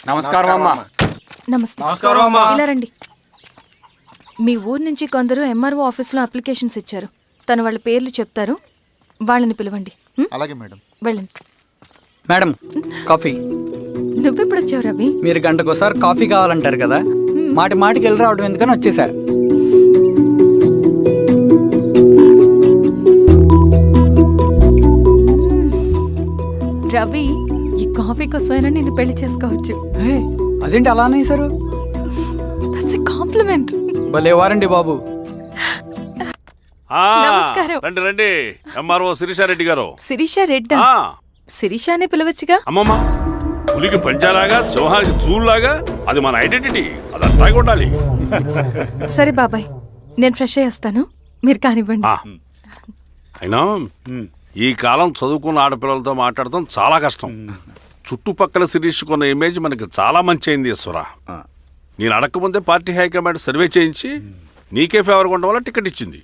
నమస్కారం అమ్మా. నమస్తే. నమస్కారం అమ్మా. ఇలా రండి. మీ ఊరు నుంచి కొందరు ఎంఆర్ఓ ఆఫీస్లో అప్లికేషన్స్ ఇచ్చారు. తను వాళ్ళ పేర్లు చెప్తారు, వాళ్ళని పిలవండి. అలాగే మేడం. వెళ్ళండి. Madam coffee. నువ్వెప్పుడు వచ్చావు రవి? మీరు గంటకోసారి కాఫీ కావాలంటారు కదా, మాటి మాటికి వెళ్ళి రావడం ఎందుకని వచ్చేసా. రవి, ఈ కాఫీ కోసమైనా నిన్ను పెళ్లి చేసుకోవచ్చు. అదేంటి అలా అనేసారు? That's a compliment. భలే వారండి బాబు. నమస్కారం. రండి రండి. ఎంఆర్ఓ శిరీషారెడ్డి గారు. శిరీష రెడ్డా? శిరీష అనే పిలవచ్చుగా. అమ్మమ్మ, పులికి పంచాలాగా సింహానికి చూలాగా అది మన ఐడెంటిటీ, అదంతా ఉండాలి. సరే బాబాయ్, నేను ఫ్రెష్ అయ్యేస్తాను, మీరు కానివ్వండి. అయినా ఈ కాలం చదువుకున్న ఆడపిల్లలతో మాట్లాడటం చాలా కష్టం. చుట్టుపక్కల శిరీష్ కొన్న ఇమేజ్ మనకి చాలా మంచి అయింది ఈశ్వర. నేను అడగకముందే పార్టీ హైకమాండ్ సర్వే చేయించి నీకే ఫేవర్గా ఉండడం వల్ల టికెట్ ఇచ్చింది.